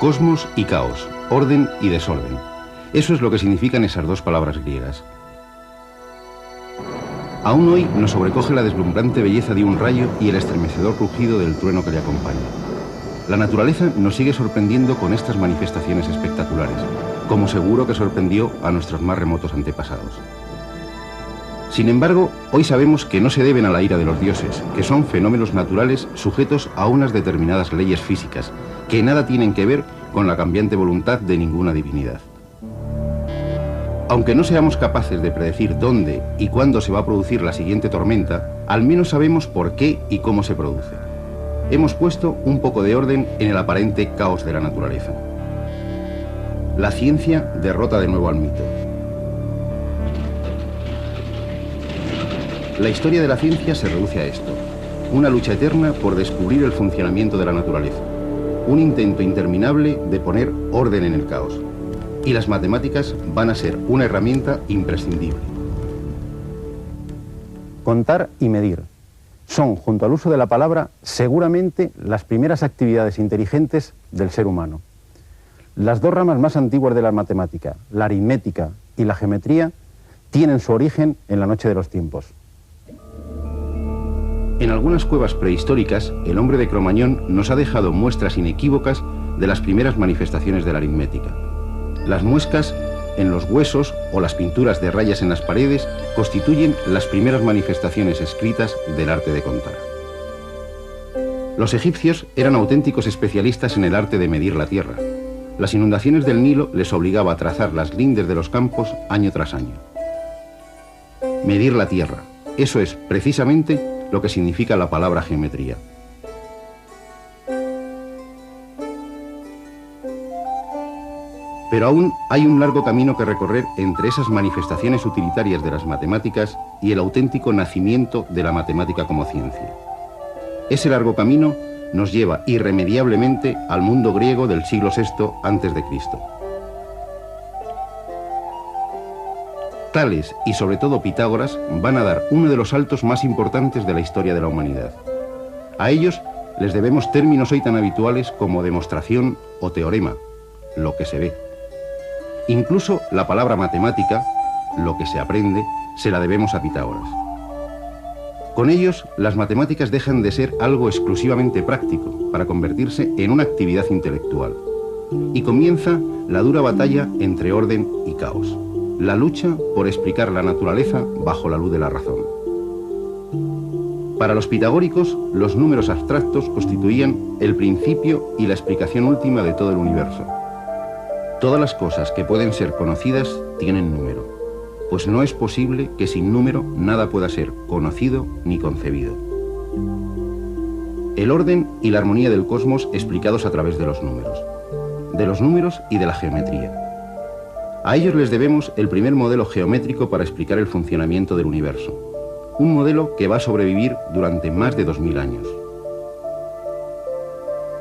Cosmos y caos, orden y desorden. Eso es lo que significan esas dos palabras griegas. Aún hoy nos sobrecoge la deslumbrante belleza de un rayo y el estremecedor rugido del trueno que le acompaña. La naturaleza nos sigue sorprendiendo con estas manifestaciones espectaculares, como seguro que sorprendió a nuestros más remotos antepasados. Sin embargo, hoy sabemos que no se deben a la ira de los dioses, que son fenómenos naturales sujetos a unas determinadas leyes físicas, que nada tienen que ver con la cambiante voluntad de ninguna divinidad. Aunque no seamos capaces de predecir dónde y cuándo se va a producir la siguiente tormenta, al menos sabemos por qué y cómo se produce. Hemos puesto un poco de orden en el aparente caos de la naturaleza. La ciencia derrota de nuevo al mito. La historia de la ciencia se reduce a esto: una lucha eterna por descubrir el funcionamiento de la naturaleza, un intento interminable de poner orden en el caos. Y las matemáticas van a ser una herramienta imprescindible. Contar y medir son, junto al uso de la palabra, seguramente las primeras actividades inteligentes del ser humano. Las dos ramas más antiguas de la matemática, la aritmética y la geometría, tienen su origen en la noche de los tiempos. En algunas cuevas prehistóricas, el hombre de Cromañón nos ha dejado muestras inequívocas de las primeras manifestaciones de la aritmética. Las muescas en los huesos o las pinturas de rayas en las paredes constituyen las primeras manifestaciones escritas del arte de contar. Los egipcios eran auténticos especialistas en el arte de medir la tierra. Las inundaciones del Nilo les obligaba a trazar las lindes de los campos año tras año. Medir la tierra, eso es precisamente lo que significa la palabra geometría. Pero aún hay un largo camino que recorrer entre esas manifestaciones utilitarias de las matemáticas y el auténtico nacimiento de la matemática como ciencia. Ese largo camino nos lleva irremediablemente al mundo griego del siglo VI a.C. Tales y sobre todo Pitágoras van a dar uno de los saltos más importantes de la historia de la humanidad. A ellos les debemos términos hoy tan habituales como demostración o teorema, lo que se ve. Incluso la palabra matemática, lo que se aprende, se la debemos a Pitágoras. Con ellos, las matemáticas dejan de ser algo exclusivamente práctico para convertirse en una actividad intelectual. Y comienza la dura batalla entre orden y caos, la lucha por explicar la naturaleza bajo la luz de la razón. Para los pitagóricos, los números abstractos constituían el principio y la explicación última de todo el universo. Todas las cosas que pueden ser conocidas tienen número, pues no es posible que sin número nada pueda ser conocido ni concebido. El orden y la armonía del cosmos explicados a través de los números y de la geometría. A ellos les debemos el primer modelo geométrico para explicar el funcionamiento del universo, un modelo que va a sobrevivir durante más de 2000 años.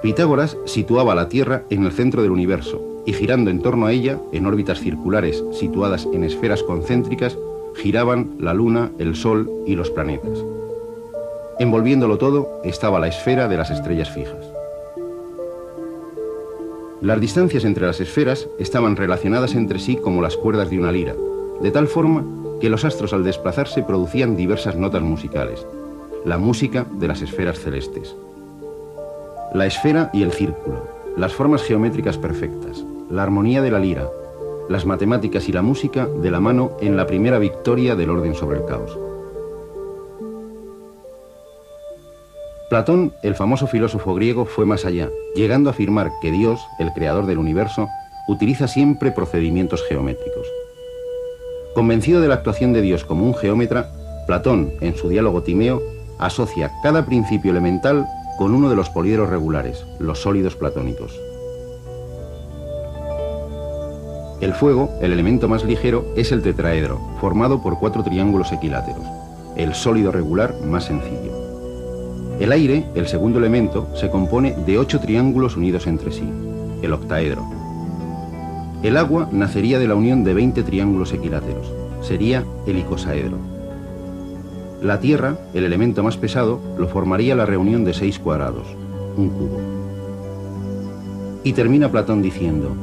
Pitágoras situaba la Tierra en el centro del universo y girando en torno a ella, en órbitas circulares situadas en esferas concéntricas, giraban la Luna, el Sol y los planetas. Envolviéndolo todo estaba la esfera de las estrellas fijas. Las distancias entre las esferas estaban relacionadas entre sí como las cuerdas de una lira, de tal forma que los astros al desplazarse producían diversas notas musicales, la música de las esferas celestes. La esfera y el círculo, las formas geométricas perfectas, la armonía de la lira, las matemáticas y la música de la mano en la primera victoria del orden sobre el caos. Platón, el famoso filósofo griego, fue más allá, llegando a afirmar que Dios, el creador del universo, utiliza siempre procedimientos geométricos. Convencido de la actuación de Dios como un geómetra, Platón, en su diálogo Timeo, asocia cada principio elemental con uno de los poliedros regulares, los sólidos platónicos. El fuego, el elemento más ligero, es el tetraedro, formado por 4 triángulos equiláteros, el sólido regular más sencillo. El aire, el segundo elemento, se compone de 8 triángulos unidos entre sí, el octaedro. El agua nacería de la unión de 20 triángulos equiláteros, sería el icosaedro. La tierra, el elemento más pesado, lo formaría la reunión de 6 cuadrados, un cubo. Y termina Platón diciendo: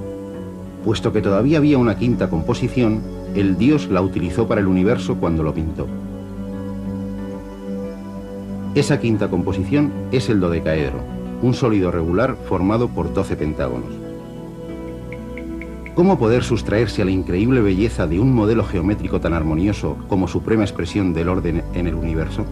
puesto que todavía había una quinta composición, el dios la utilizó para el universo cuando lo pintó. Esa quinta composición es el dodecaedro, un sólido regular formado por 12 pentágonos. ¿Cómo poder sustraerse a la increíble belleza de un modelo geométrico tan armonioso como suprema expresión del orden en el universo?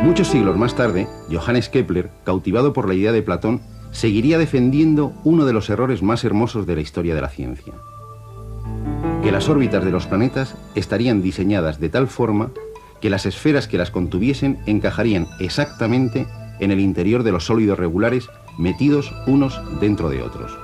Muchos siglos más tarde, Johannes Kepler, cautivado por la idea de Platón, seguiría defendiendo uno de los errores más hermosos de la historia de la ciencia: que las órbitas de los planetas estarían diseñadas de tal forma que las esferas que las contuviesen encajarían exactamente en el interior de los sólidos regulares, metidos unos dentro de otros.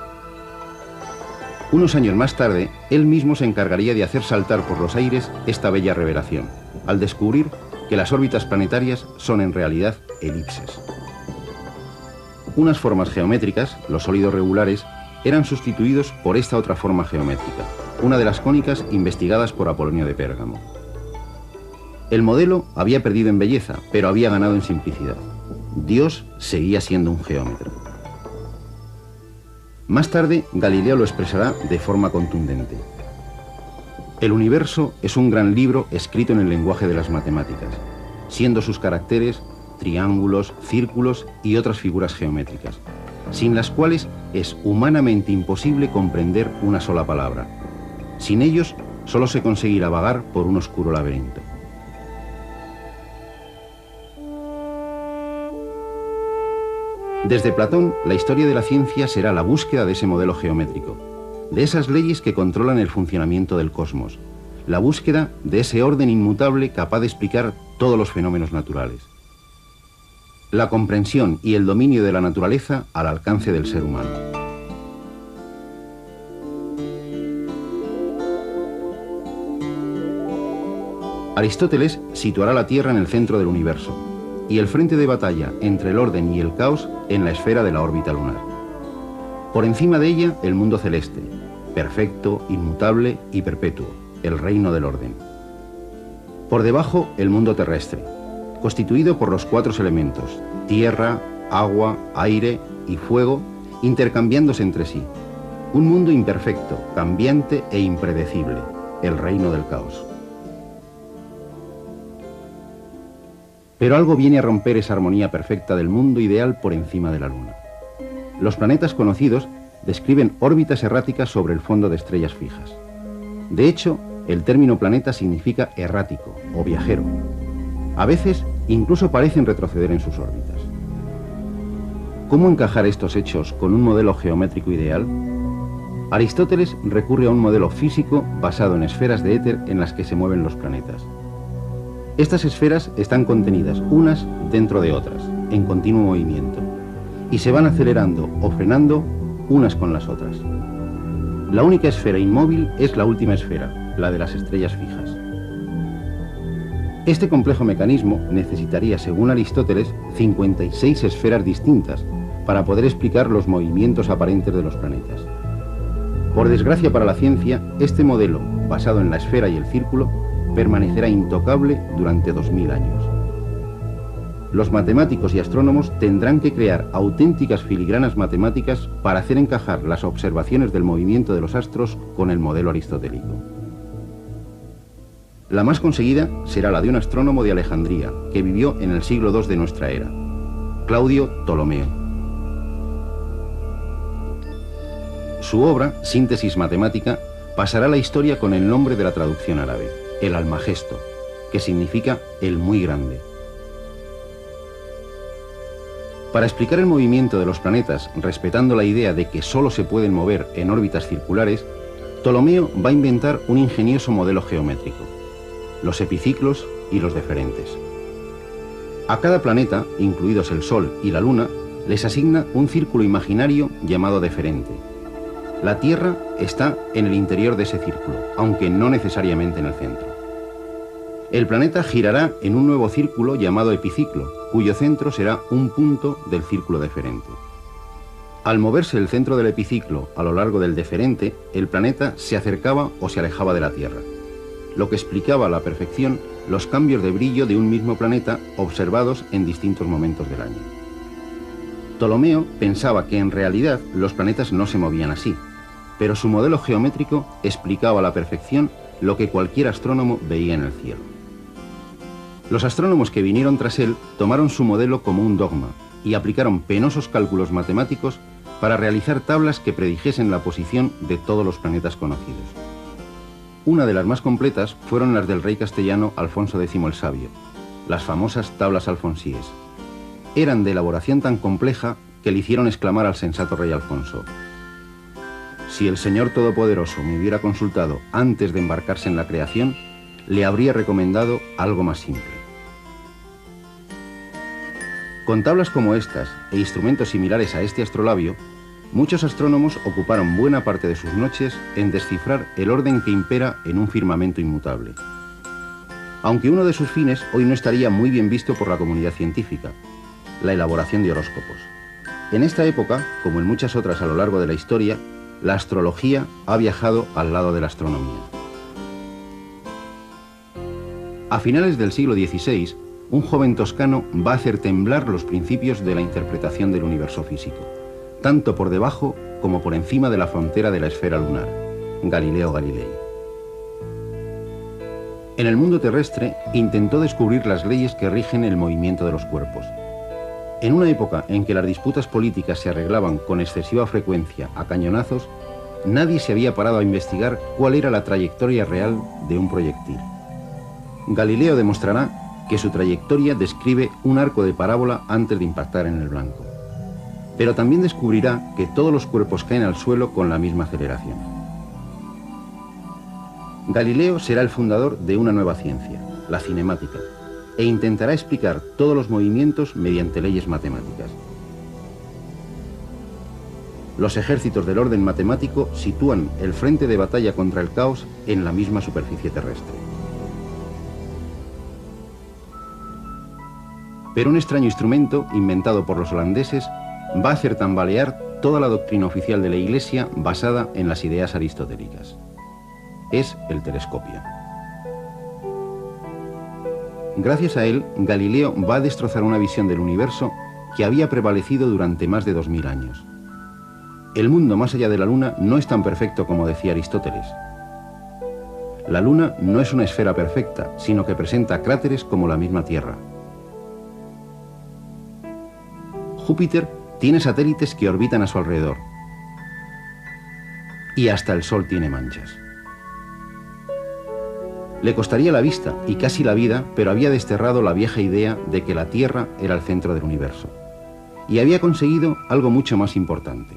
Unos años más tarde, él mismo se encargaría de hacer saltar por los aires esta bella revelación, al descubrir que las órbitas planetarias son en realidad elipses. Unas formas geométricas, los sólidos regulares, eran sustituidos por esta otra forma geométrica, una de las cónicas investigadas por Apolonio de Pérgamo. El modelo había perdido en belleza, pero había ganado en simplicidad. Dios seguía siendo un geómetra. Más tarde, Galileo lo expresará de forma contundente: el universo es un gran libro escrito en el lenguaje de las matemáticas, siendo sus caracteres triángulos, círculos y otras figuras geométricas, sin las cuales es humanamente imposible comprender una sola palabra. Sin ellos, solo se conseguirá vagar por un oscuro laberinto. Desde Platón, la historia de la ciencia será la búsqueda de ese modelo geométrico, de esas leyes que controlan el funcionamiento del cosmos, la búsqueda de ese orden inmutable capaz de explicar todos los fenómenos naturales. La comprensión y el dominio de la naturaleza al alcance del ser humano. Aristóteles situará la Tierra en el centro del universo y el frente de batalla entre el orden y el caos en la esfera de la órbita lunar. Por encima de ella, el mundo celeste, perfecto, inmutable y perpetuo, el reino del orden. Por debajo, el mundo terrestre, constituido por los 4 elementos: tierra, agua, aire y fuego, intercambiándose entre sí. Un mundo imperfecto, cambiante e impredecible, el reino del caos. Pero algo viene a romper esa armonía perfecta del mundo ideal por encima de la Luna. Los planetas conocidos describen órbitas erráticas sobre el fondo de estrellas fijas. De hecho, el término planeta significa errático o viajero. A veces, incluso parecen retroceder en sus órbitas. ¿Cómo encajar estos hechos con un modelo geométrico ideal? Aristóteles recurre a un modelo físico basado en esferas de éter en las que se mueven los planetas. Estas esferas están contenidas unas dentro de otras, en continuo movimiento, y se van acelerando o frenando unas con las otras. La única esfera inmóvil es la última esfera, la de las estrellas fijas. Este complejo mecanismo necesitaría, según Aristóteles, 56 esferas distintas para poder explicar los movimientos aparentes de los planetas. Por desgracia para la ciencia, este modelo, basado en la esfera y el círculo, permanecerá intocable durante 2000 años. Los matemáticos y astrónomos tendrán que crear auténticas filigranas matemáticas para hacer encajar las observaciones del movimiento de los astros con el modelo aristotélico. La más conseguida será la de un astrónomo de Alejandría, que vivió en el siglo II de nuestra era, Claudio Ptolomeo. Su obra, Síntesis Matemática, pasará a la historia con el nombre de la traducción árabe, el Almagesto, que significa el muy grande. Para explicar el movimiento de los planetas, respetando la idea de que solo se pueden mover en órbitas circulares, Ptolomeo va a inventar un ingenioso modelo geométrico: los epiciclos y los deferentes. A cada planeta, incluidos el Sol y la Luna, les asigna un círculo imaginario llamado deferente. La Tierra está en el interior de ese círculo, aunque no necesariamente en el centro. El planeta girará en un nuevo círculo llamado epiciclo, cuyo centro será un punto del círculo deferente. Al moverse el centro del epiciclo a lo largo del deferente, el planeta se acercaba o se alejaba de la Tierra. lo que explicaba a la perfección los cambios de brillo de un mismo planeta observados en distintos momentos del año. Ptolomeo pensaba que en realidad los planetas no se movían así, pero su modelo geométrico explicaba a la perfección lo que cualquier astrónomo veía en el cielo. Los astrónomos que vinieron tras él tomaron su modelo como un dogma y aplicaron penosos cálculos matemáticos para realizar tablas que predijesen la posición de todos los planetas conocidos. Una de las más completas fueron las del rey castellano Alfonso X el Sabio, las famosas tablas alfonsíes. Eran de elaboración tan compleja que le hicieron exclamar al sensato rey Alfonso: «Si el Señor Todopoderoso me hubiera consultado antes de embarcarse en la creación, le habría recomendado algo más simple». Con tablas como estas e instrumentos similares a este astrolabio, muchos astrónomos ocuparon buena parte de sus noches en descifrar el orden que impera en un firmamento inmutable. Aunque uno de sus fines hoy no estaría muy bien visto por la comunidad científica: la elaboración de horóscopos. En esta época, como en muchas otras a lo largo de la historia, la astrología ha viajado al lado de la astronomía. A finales del siglo XVI, un joven toscano va a hacer temblar los principios de la interpretación del universo físico, tanto por debajo como por encima de la frontera de la esfera lunar: Galileo Galilei. En el mundo terrestre intentó descubrir las leyes que rigen el movimiento de los cuerpos. En una época en que las disputas políticas se arreglaban con excesiva frecuencia a cañonazos, nadie se había parado a investigar cuál era la trayectoria real de un proyectil. Galileo demostrará que su trayectoria describe un arco de parábola antes de impactar en el blanco. Pero también descubrirá que todos los cuerpos caen al suelo con la misma aceleración. Galileo será el fundador de una nueva ciencia, la cinemática, e intentará explicar todos los movimientos mediante leyes matemáticas. Los ejércitos del orden matemático sitúan el frente de batalla contra el caos en la misma superficie terrestre. Pero un extraño instrumento, inventado por los holandeses, va a hacer tambalear toda la doctrina oficial de la Iglesia basada en las ideas aristotélicas. Es el telescopio. Gracias a él, Galileo va a destrozar una visión del universo que había prevalecido durante más de 2000 años. El mundo más allá de la Luna no es tan perfecto como decía Aristóteles. La Luna no es una esfera perfecta, sino que presenta cráteres como la misma Tierra. Júpiter tiene satélites que orbitan a su alrededor. Y hasta el Sol tiene manchas. Le costaría la vista y casi la vida, pero había desterrado la vieja idea de que la Tierra era el centro del universo. Y había conseguido algo mucho más importante: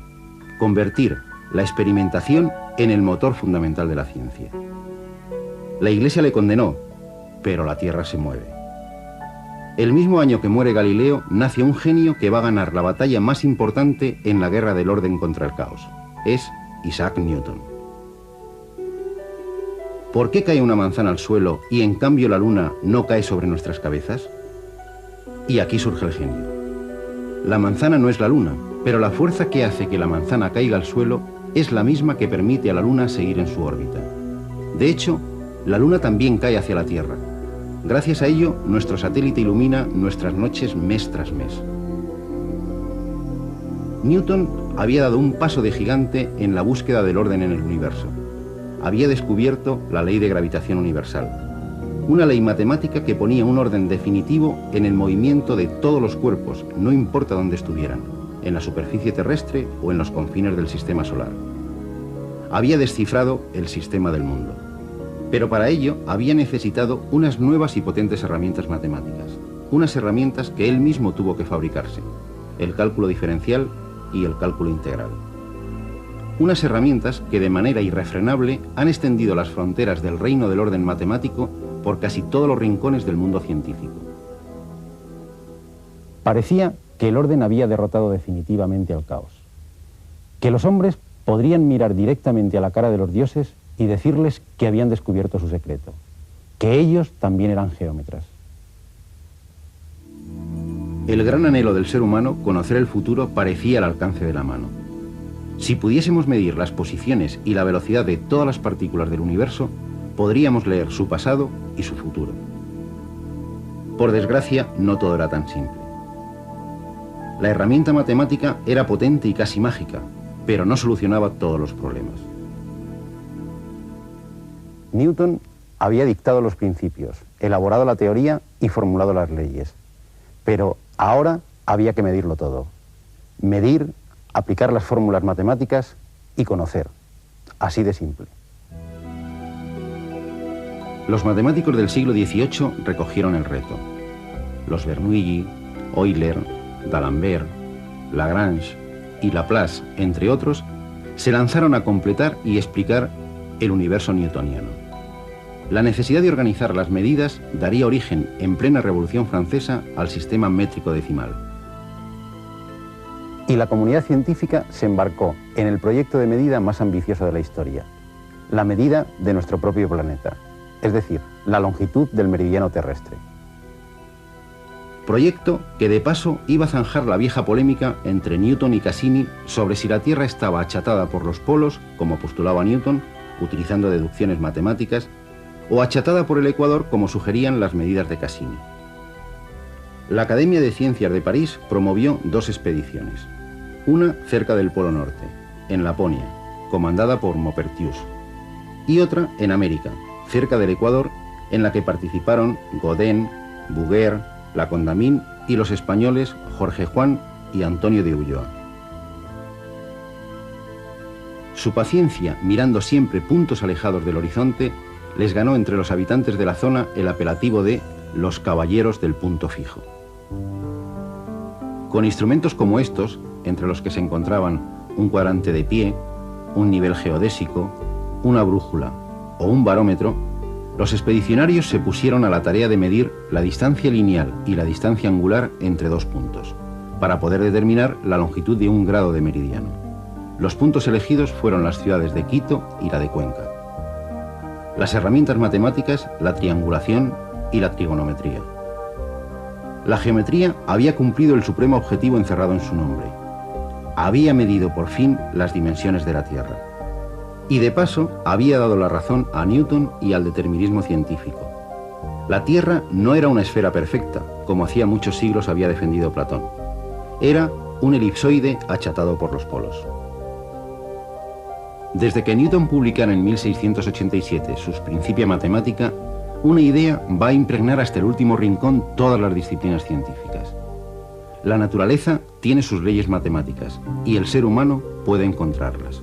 convertir la experimentación en el motor fundamental de la ciencia. La Iglesia le condenó, pero la Tierra se mueve. El mismo año que muere Galileo, nace un genio que va a ganar la batalla más importante en la guerra del orden contra el caos. Es Isaac Newton. ¿Por qué cae una manzana al suelo y en cambio la luna no cae sobre nuestras cabezas? Y aquí surge el genio. La manzana no es la luna, pero la fuerza que hace que la manzana caiga al suelo es la misma que permite a la luna seguir en su órbita. De hecho, la luna también cae hacia la Tierra. Gracias a ello, nuestro satélite ilumina nuestras noches mes tras mes. Newton había dado un paso de gigante en la búsqueda del orden en el universo. Había descubierto la ley de gravitación universal, una ley matemática que ponía un orden definitivo en el movimiento de todos los cuerpos, no importa dónde estuvieran, en la superficie terrestre o en los confines del sistema solar. Había descifrado el sistema del mundo, pero para ello había necesitado unas nuevas y potentes herramientas matemáticas, unas herramientas que él mismo tuvo que fabricarse: el cálculo diferencial y el cálculo integral. Unas herramientas que de manera irrefrenable han extendido las fronteras del reino del orden matemático por casi todos los rincones del mundo científico. Parecía que el orden había derrotado definitivamente al caos, que los hombres podrían mirar directamente a la cara de los dioses y decirles que habían descubierto su secreto, que ellos también eran geómetras. El gran anhelo del ser humano, conocer el futuro, parecía al alcance de la mano. Si pudiésemos medir las posiciones y la velocidad de todas las partículas del universo, podríamos leer su pasado y su futuro. Por desgracia, no todo era tan simple. La herramienta matemática era potente y casi mágica, pero no solucionaba todos los problemas. Newton había dictado los principios, elaborado la teoría y formulado las leyes. Pero ahora había que medirlo todo. Medir, aplicar las fórmulas matemáticas y conocer. Así de simple. Los matemáticos del siglo XVIII recogieron el reto. Los Bernoulli, Euler, D'Alembert, Lagrange y Laplace, entre otros, se lanzaron a completar y explicar el universo newtoniano. La necesidad de organizar las medidas daría origen, en plena Revolución Francesa, al sistema métrico decimal. Y la comunidad científica se embarcó en el proyecto de medida más ambicioso de la historia, la medida de nuestro propio planeta, es decir, la longitud del meridiano terrestre. Proyecto que de paso iba a zanjar la vieja polémica entre Newton y Cassini sobre si la Tierra estaba achatada por los polos, como postulaba Newton, utilizando deducciones matemáticas, o achatada por el ecuador, como sugerían las medidas de Cassini. La Academia de Ciencias de París promovió dos expediciones, una cerca del Polo Norte, en Laponia, comandada por Maupertuis, y otra en América, cerca del Ecuador, en la que participaron Godin, Bouguer, La Condamine y los españoles Jorge Juan y Antonio de Ulloa. Su paciencia, mirando siempre puntos alejados del horizonte, les ganó entre los habitantes de la zona el apelativo de los caballeros del punto fijo. Con instrumentos como estos, entre los que se encontraban un cuadrante de pie, un nivel geodésico, una brújula o un barómetro, los expedicionarios se pusieron a la tarea de medir la distancia lineal y la distancia angular entre dos puntos, para poder determinar la longitud de un grado de meridiano. Los puntos elegidos fueron las ciudades de Quito y la de Cuenca. Las herramientas matemáticas, la triangulación y la trigonometría. La geometría había cumplido el supremo objetivo encerrado en su nombre. Había medido por fin las dimensiones de la Tierra. Y de paso había dado la razón a Newton y al determinismo científico. La Tierra no era una esfera perfecta, como hacía muchos siglos había defendido Platón. Era un elipsoide achatado por los polos. Desde que Newton publicara en 1687 sus Principia Mathematica, una idea va a impregnar hasta el último rincón todas las disciplinas científicas. La naturaleza tiene sus leyes matemáticas y el ser humano puede encontrarlas.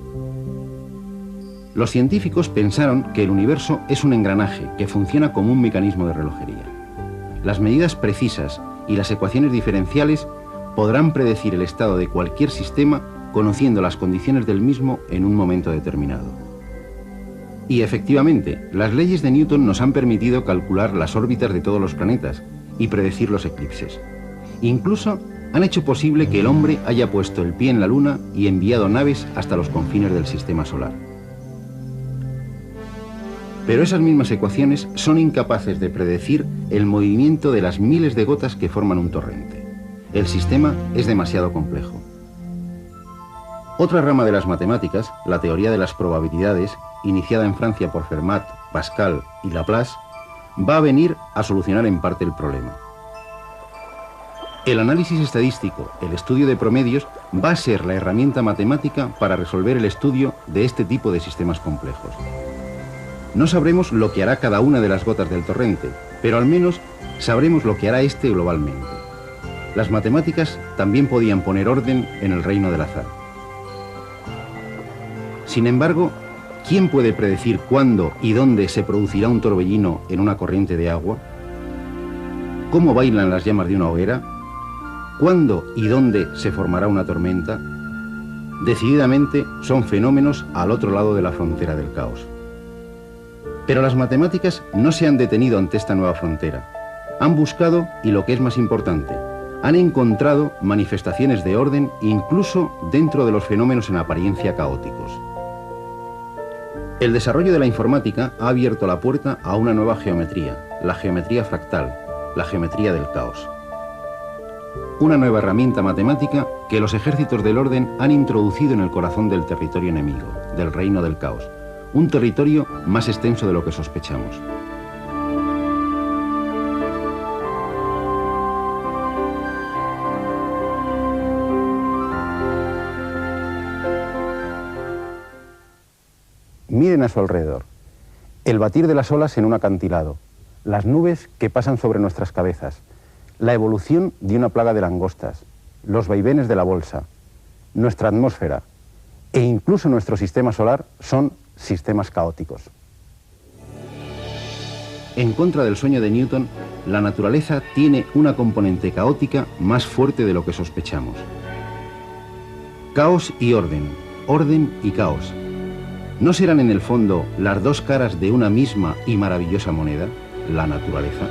Los científicos pensaron que el universo es un engranaje que funciona como un mecanismo de relojería. Las medidas precisas y las ecuaciones diferenciales podrán predecir el estado de cualquier sistema conociendo las condiciones del mismo en un momento determinado. Y efectivamente, las leyes de Newton nos han permitido calcular las órbitas de todos los planetas y predecir los eclipses. Incluso han hecho posible que el hombre haya puesto el pie en la Luna y enviado naves hasta los confines del sistema solar. Pero esas mismas ecuaciones son incapaces de predecir el movimiento de las miles de gotas que forman un torrente. El sistema es demasiado complejo. Otra rama de las matemáticas, la teoría de las probabilidades, iniciada en Francia por Fermat, Pascal y Laplace, va a venir a solucionar en parte el problema. El análisis estadístico, el estudio de promedios, va a ser la herramienta matemática para resolver el estudio de este tipo de sistemas complejos. No sabremos lo que hará cada una de las gotas del torrente, pero al menos sabremos lo que hará este globalmente. Las matemáticas también podían poner orden en el reino del azar. Sin embargo, ¿quién puede predecir cuándo y dónde se producirá un torbellino en una corriente de agua? ¿Cómo bailan las llamas de una hoguera? ¿Cuándo y dónde se formará una tormenta? Decididamente son fenómenos al otro lado de la frontera del caos. Pero las matemáticas no se han detenido ante esta nueva frontera. Han buscado, y lo que es más importante, han encontrado manifestaciones de orden incluso dentro de los fenómenos en apariencia caóticos. El desarrollo de la informática ha abierto la puerta a una nueva geometría, la geometría fractal, la geometría del caos. Una nueva herramienta matemática que los ejércitos del orden han introducido en el corazón del territorio enemigo, del reino del caos. un territorio más extenso de lo que sospechamos. Miren a su alrededor. El batir de las olas en un acantilado, las nubes que pasan sobre nuestras cabezas, la evolución de una plaga de langostas, los vaivenes de la bolsa, nuestra atmósfera e incluso nuestro sistema solar son sistemas caóticos. En contra del sueño de Newton, la naturaleza tiene una componente caótica más fuerte de lo que sospechamos. Caos y orden y caos. ¿No serán en el fondo las dos caras de una misma y maravillosa moneda, la naturaleza?